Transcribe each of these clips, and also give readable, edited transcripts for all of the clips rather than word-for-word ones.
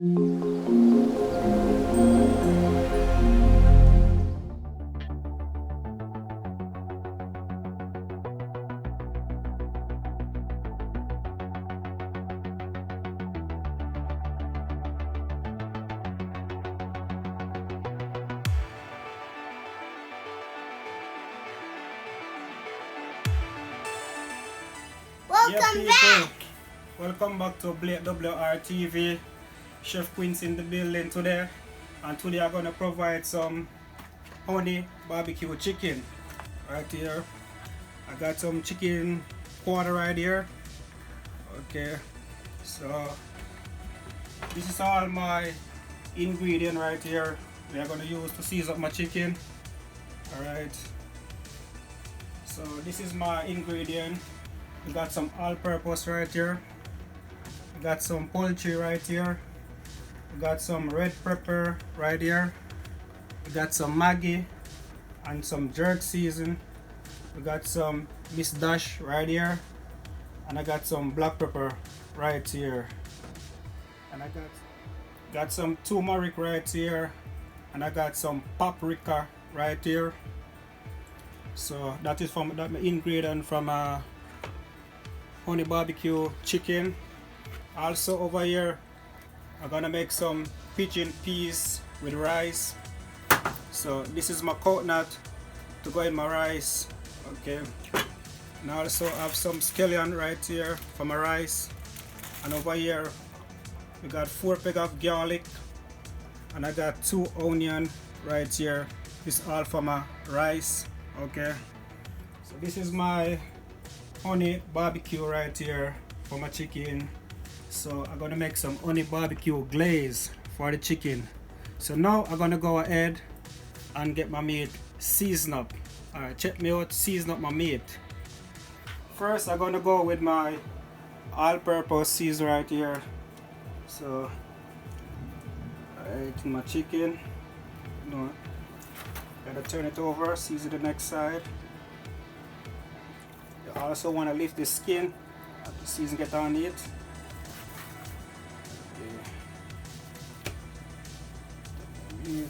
Welcome back! Welcome back to Blakewrtv. Chef Quincy in the building today, and today I'm gonna provide some honey barbecue chicken right here. I got some chicken quarter right here. Okay, so this is all my ingredient right here we are gonna use to season up my chicken. Alright, so this is my ingredient. We got some all-purpose right here. We got some poultry right here. We got some red pepper right here. We got some Maggie and some jerk season. We got some Miss Dash right here, and I got some black pepper right here. And I got some turmeric right here, and I got some paprika right here. So that is from that my ingredient from honey barbecue chicken. Also over here I'm gonna make some pigeon peas with rice. So this is my coconut to go in my rice. Okay, and I also have some scallion right here for my rice. And over here we got 4 pegs of garlic, and I got 2 onion right here. This is all for my rice. Okay, so this is my honey barbecue right here for my chicken. So I'm gonna make some honey barbecue glaze for the chicken. So now I'm gonna go ahead and get my meat seasoned up. Alright, check me out, season up my meat. First I'm gonna go with my all-purpose season right here. So right, my chicken, gotta turn it over, season the next side. I also want to lift the skin, let the season get on it. Okay.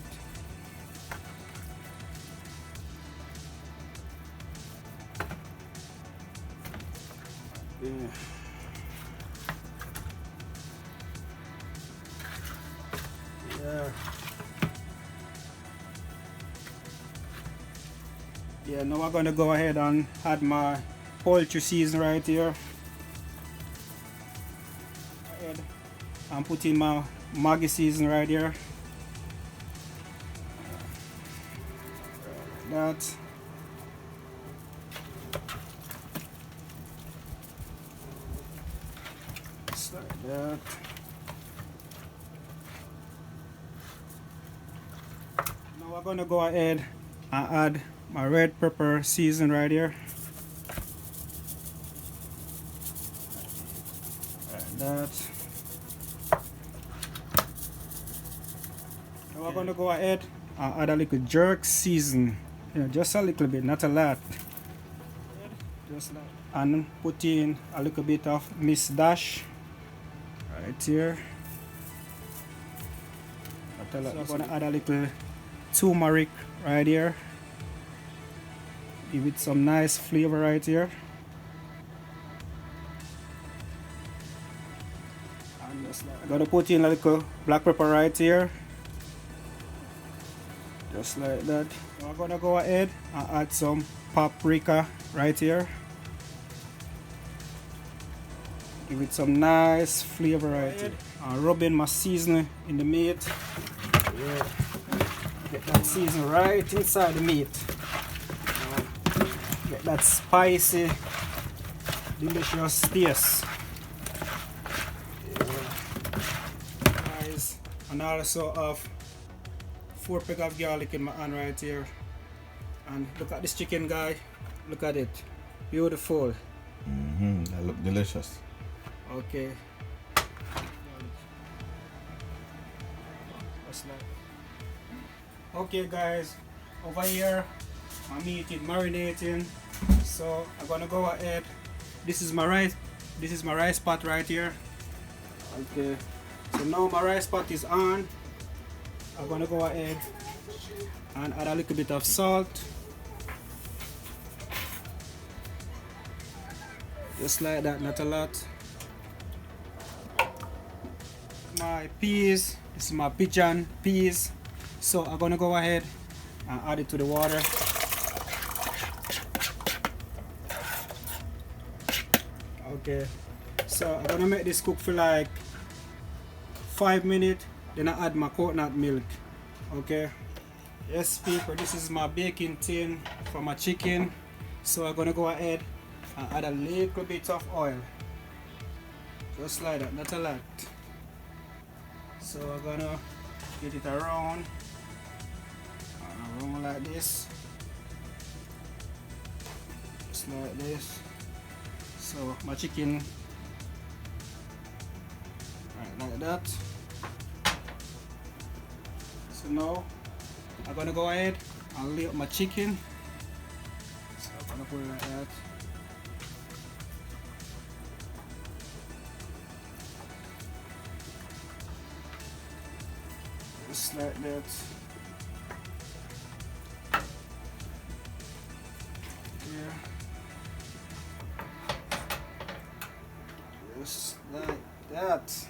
Yeah, now I'm gonna go ahead and add my poultry season right here. I'm putting my Maggie season right here. That. Just like that. Now we're gonna go ahead and add my red pepper season right here. That. Now we're gonna go ahead and add a little jerk season, just a little bit, not a lot. Just like, and put in a little bit of Miss Dash right here. So I'm gonna add a little turmeric right here. Give it some nice flavor right here. I'm gonna put in a little black pepper right here, just like that. Now I'm gonna go ahead and add some paprika right here. Give it some nice flavor right here. I'm rubbing my seasoning in the meat. Yeah. Get that seasoning right inside the meat. Get that spicy, delicious taste. And I also have 4 pegs of garlic in my hand right here. And look at this chicken, guy. Look at it. Beautiful. That look delicious. Okay. Okay, guys. Over here, my meat is marinating. So I'm gonna go ahead. This is my rice. This is my rice pot right here. Okay. So now my rice pot is on. I'm gonna go ahead and add a little bit of salt. Just like that, not a lot. My peas, this is my pigeon peas. So I'm gonna go ahead and add it to the water. Okay, so I'm gonna make this cook for like 5 minutes, then I add my coconut milk. Okay, yes people, this is my baking tin for my chicken. So I'm gonna go ahead and add a little bit of oil, just like that, not a lot. So I'm gonna get it around like this, just like this. So my chicken, right like that. So now I'm gonna go ahead and lay up my chicken. So I'm gonna put it like that. Just like that. Yeah. Just like that.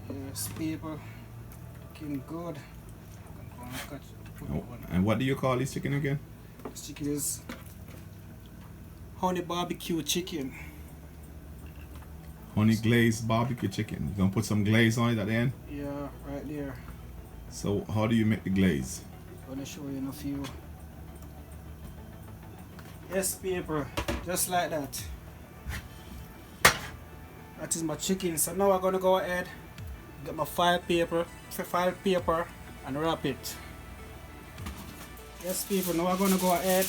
Yes, people, looking good. And what do you call this chicken again? This chicken is honey barbecue chicken. Honey glazed barbecue chicken. You gonna put some glaze on it at the end? Yeah, right there. So how do you make the glaze? I'm gonna show you in a few. Yes, people, just like that. That is my chicken. So now I'm gonna go ahead, get my file paper and wrap it. Yes, people, now I'm gonna go ahead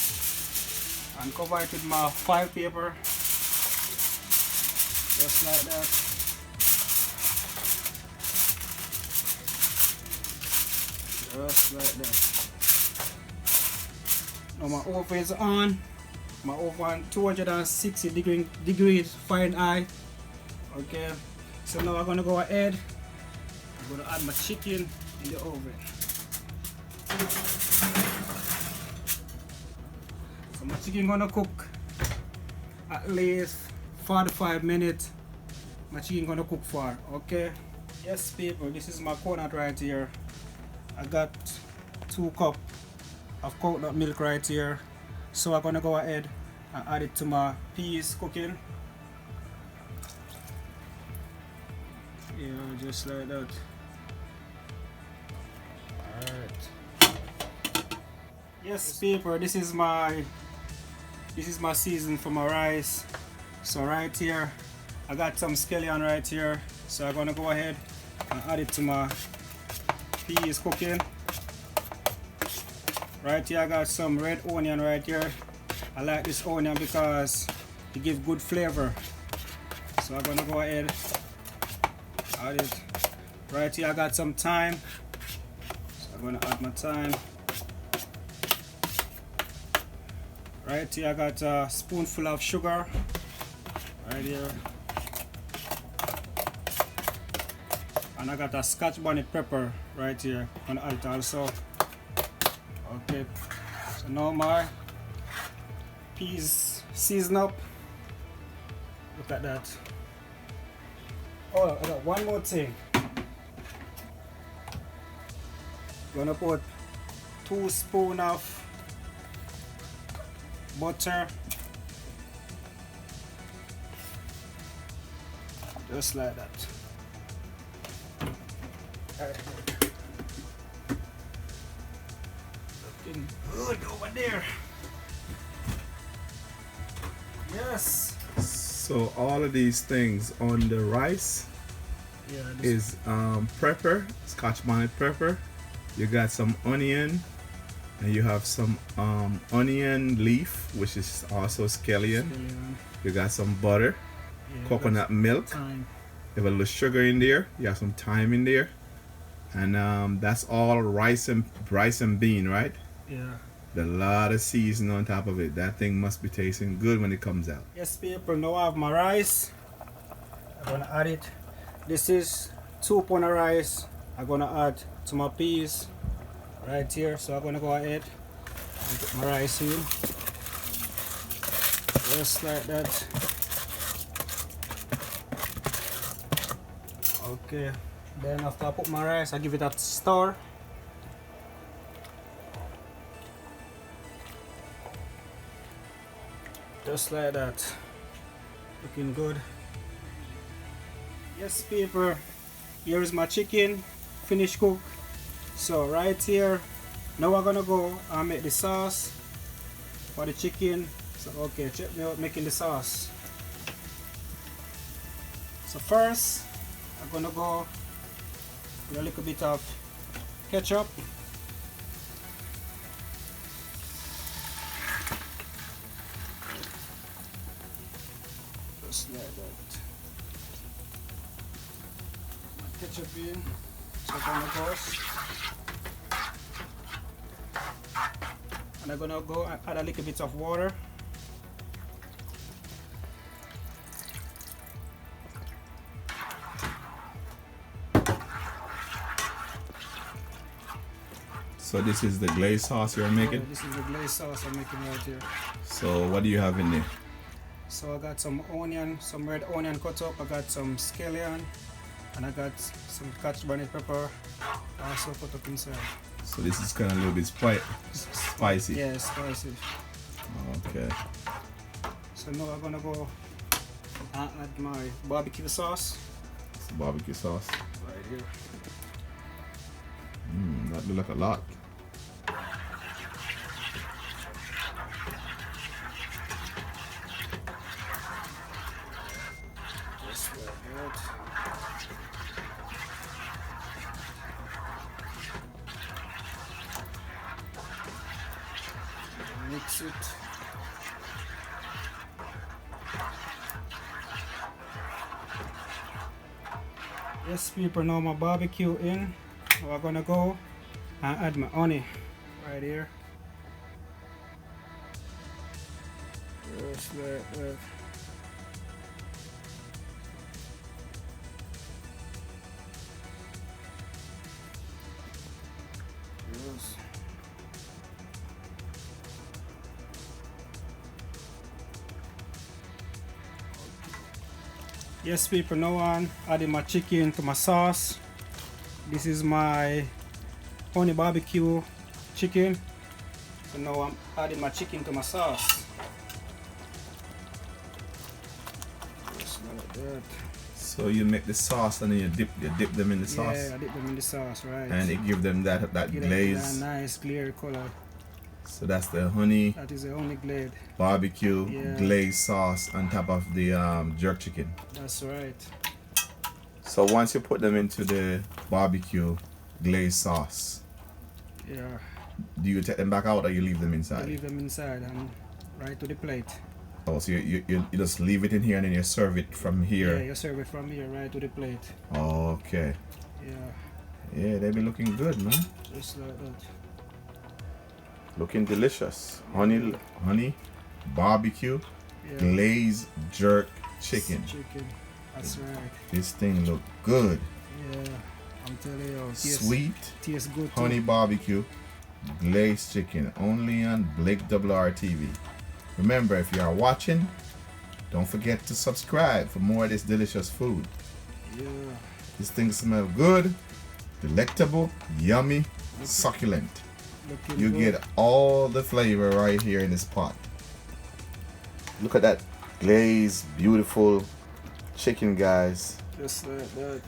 and cover it with my file paper. Just like that. Just like that. Now my oven is on. My oven 260 degrees Fahrenheit. Okay. So now I'm gonna go ahead. I'm gonna add my chicken in the oven. So my chicken gonna cook at least 45 minutes. My chicken gonna cook for. Okay. Yes, people. This is my coconut right here. I got 2 cups of coconut milk right here. So I'm gonna go ahead and add it to my peas cooking. Yeah, just like that. Alright. Yes, people, this is my season for my rice. So right here I got some scallion right here. So I'm gonna go ahead and add it to my peas cooking. Right here I got some red onion right here. I like this onion because it gives good flavor. So I'm gonna go ahead, add it. Right here I got some thyme. So I'm gonna add my thyme. Right here I got a spoonful of sugar. Right here. And I got a Scotch bonnet pepper right here. I'm gonna add it also. Okay, so now my peas season up. Look at that. Oh, I got one more thing. Gonna put 2 spoons of butter. Just like that. Alright. Looking good over there. Yes. So all of these things on the rice is pepper, Scotch bonnet pepper. You got some onion, and you have some onion leaf, which is also scallion. You got some butter, coconut milk. Thyme. You have a little sugar in there. You have some thyme in there, and that's all rice and bean, right? Yeah. A lot of seasoning on top of it. That thing must be tasting good when it comes out. Yes, people, now I have my rice. I'm gonna add it. This is 2 pounds of rice. I'm gonna add to my peas right here. So I'm gonna go ahead and put my rice in. Just like that. Okay. Then after I put my rice, I give it a stir. Just like that. Looking good. Yes, people. Here is my chicken. Finished cook. So right here. Now we're gonna go and make the sauce for the chicken. So okay, check me out making the sauce. So first, I'm gonna go with a little bit of ketchup. Just like that. Ketchup in. So I'm gonna go. And I'm gonna go and add a little bit of water. So this is the glaze sauce you're making? Yeah, this is the glaze sauce I'm making right here. So what do you have in there? So I got some onion, some red onion cut up. I got some scallion, and I got some cayenne pepper also put up inside. So this is kind of a little bit spicy. Yeah, spicy. Okay. So now I'm gonna go and add my barbecue sauce. It's barbecue sauce. Right here. That look like a lot. Just like that. Mix it. Yes, people, now my barbecue in. We're gonna go and add my honey right here. Just like that. Yes. Yes, people, now I'm adding my chicken to my sauce. This is my honey barbecue chicken. So now I'm adding my chicken to my sauce. Just like that. So you make the sauce and then you dip them in the sauce. Yeah, I dip them in the sauce, right? And it give them that Give glaze. them that nice clear color. So that's the honey That is the honey glade. barbecue Yeah. glaze sauce on top of the jerk chicken. That's right. So once you put them into the barbecue glaze sauce, Yeah. do you take them back out or you leave them I inside? leave them inside and right to the plate. Oh, so you just leave it in here and then you serve it from Yeah, here. you serve it from here right to the plate. Okay. Yeah, Yeah, they be looking good, man. just like that. Looking delicious. Honey, barbecue, Yeah. glazed jerk chicken. Chicken. That's right. This thing look good. Yeah, I'm telling you. Sweet Tastes good too. honey barbecue glazed chicken only on Blakewrtv. Remember, if you are watching, don't forget to subscribe for more of this delicious food. Yeah. This thing smells good, delectable, yummy, succulent. Looking You good. get all the flavor right here in this pot. Look at that glazed, beautiful chicken, guys. Just like that.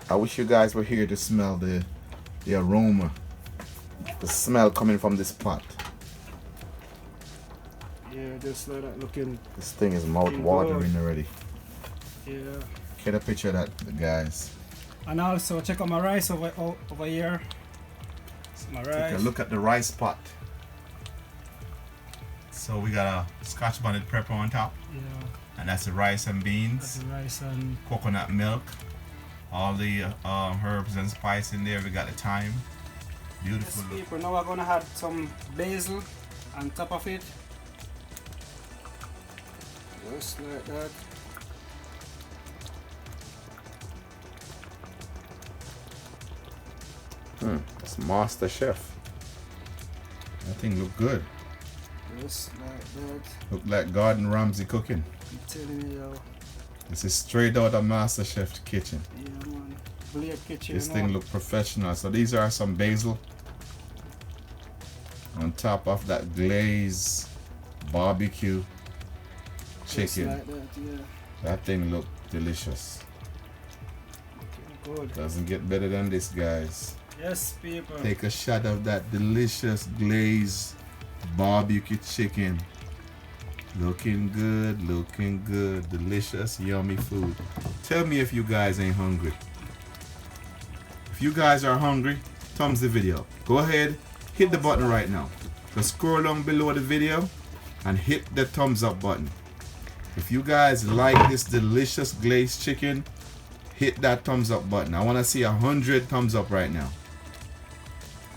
I wish you guys were here to smell the aroma, the smell coming from this pot. Yeah, just like that. Looking. This thing is mouth-watering already. Yeah. Get a picture of that, guys. And also check out my rice over here. It's my rice. Take a look at the rice pot. So we got a scotch bonnet pepper on top, Yeah. and that's the rice and That's beans, the rice and coconut milk, all the herbs and spice in there. We got the thyme, Beautiful Yes, look. people, now we're gonna add some basil on top of it. Just like that. That's Master Chef. That thing look good. Just like that. Look like Gordon Ramsay cooking. I'm telling you, This is straight out of Master Chef's kitchen. yeah man. Blade kitchen. This thing look professional. So these are some basil on top of that glazed barbecue chicken. Just like that, yeah. That thing look delicious. Okay, good. Doesn't get better than this, guys. Yes, people. Take a shot of that delicious glazed barbecue chicken. Looking good, delicious, yummy food. Tell me if you guys ain't hungry. If you guys are hungry, thumbs the video. Go ahead, hit the button right now. Just scroll down below the video and hit the thumbs up button. If you guys like this delicious glazed chicken, hit that thumbs up button. I want to see 100 thumbs up right now.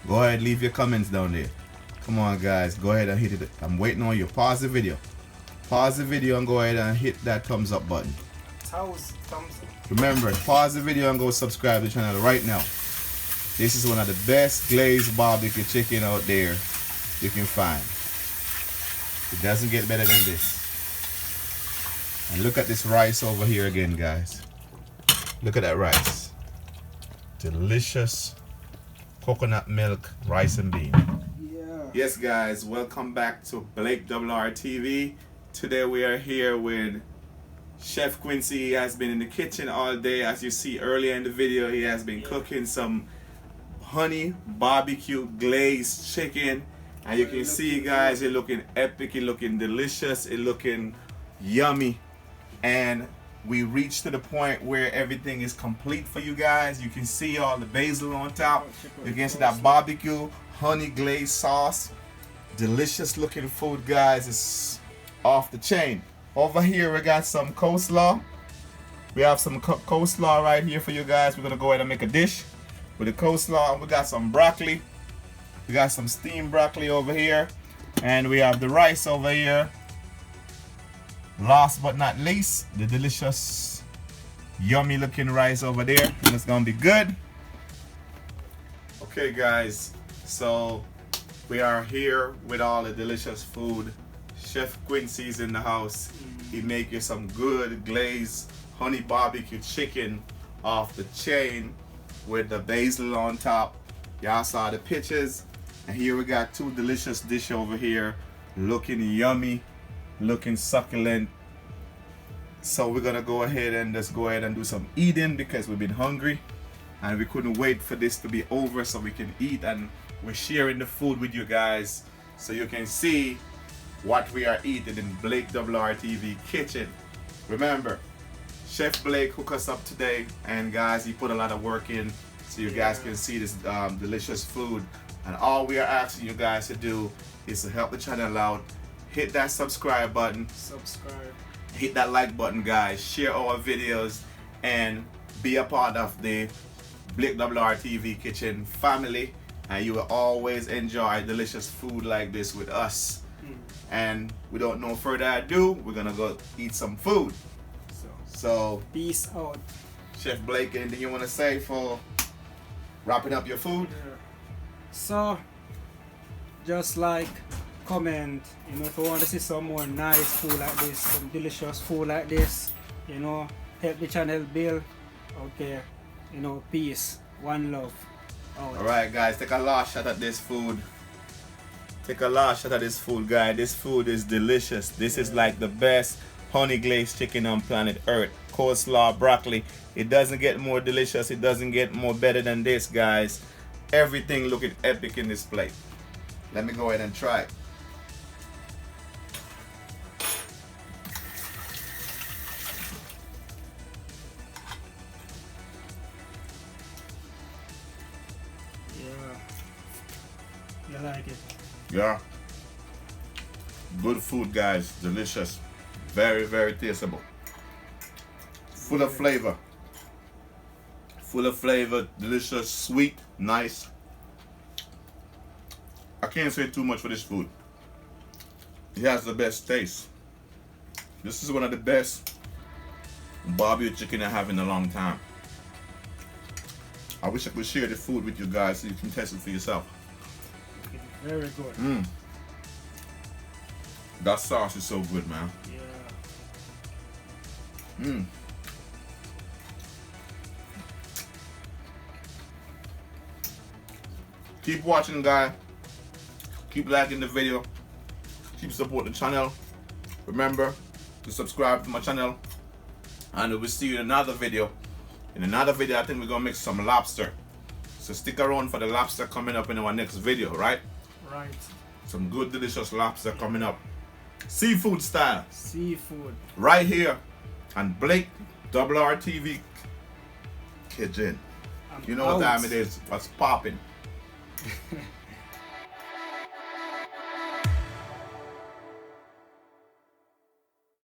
Go ahead, leave your comments down there. Come on, guys, go ahead and hit it. I'm waiting on you. Pause the video. Pause the video and go ahead and hit that thumbs up button. Thumbs up. Remember, pause the video and go subscribe to the channel right now. This is one of the best glazed barbecue chicken out there you can find. It doesn't get better than this. And look at this rice over here again, guys. Look at that rice. Delicious coconut milk rice and bean. Yeah. Yes, guys, welcome back to Blakewrtv. Today we are here with Chef Quincy. He has been in the kitchen all day. As you see earlier in the video, he has been cooking some honey barbecue glazed chicken. And you can see, guys, it's looking epic, it's looking delicious, it's looking yummy. And we reached to the point where everything is complete for you guys. You can see all the basil on top. You can see that barbecue honey glazed sauce. Delicious looking food, guys. It's off the chain. Over here we got some coleslaw. We have some coleslaw right here for you guys. We're gonna go ahead and make a dish with the coleslaw. And we got some broccoli. We got some steamed broccoli over here. And we have the rice over here. Last but not least, the delicious yummy looking rice over there, and it's gonna be good. Okay, guys, so we are here with all the delicious food. Chef Quincy's in the house. He make you some good glazed honey barbecue chicken off the chain with the basil on top. Y'all saw the pictures, and here we got two delicious dish over here, looking yummy, looking succulent. So we're gonna go ahead and just go ahead and do some eating because we've been hungry and we couldn't wait for this to be over so we can eat, and we're sharing the food with you guys so you can see what we are eating in Blakewrtv kitchen. Remember, Chef Blake hooked us up today, and guys, he put a lot of work in so you guys can see this delicious food. And all we are asking you guys to do is to help the channel out. Hit that subscribe button. Hit that like button, guys. Share our videos and be a part of the Blakewrtv kitchen family, and you will always enjoy delicious food like this with us. And without no further ado, we're gonna go eat some food. So Peace out. Chef Blake, anything you want to say for wrapping up your food? So just like, comment, you know, if you want to see some more nice food like this, some delicious food like this, you know, help the channel build. Okay, you know, peace, one love. Alright, guys, take a last shot at this food. Take a last shot at this food, guys. This food is delicious. This is like the best honey glazed chicken on planet Earth. Coleslaw, broccoli. It doesn't get more delicious. It doesn't get more better than this, guys. Everything looking epic in this plate. Let me go ahead and try it. You like it? Yeah. Good food, guys. Delicious. Very, very tasteable. Full of flavor. Full of flavor. Delicious, sweet, nice. I can't say too much for this food. It has the best taste. This is one of the best barbecue chicken I have in a long time. I wish I could share the food with you guys so you can test it for yourself. Very good. That sauce is so good, man. Yeah. Keep watching, guys. Keep liking the video. Keep supporting the channel. Remember to subscribe to my channel. And we'll see you in another video. In another video, I think we're gonna make some lobster. So stick around for the lobster coming up in our next video, right? Right. Some good, delicious lobster coming up. Seafood style. Seafood. Right here on Blakewrtv kitchen. You know what time it is. What's popping?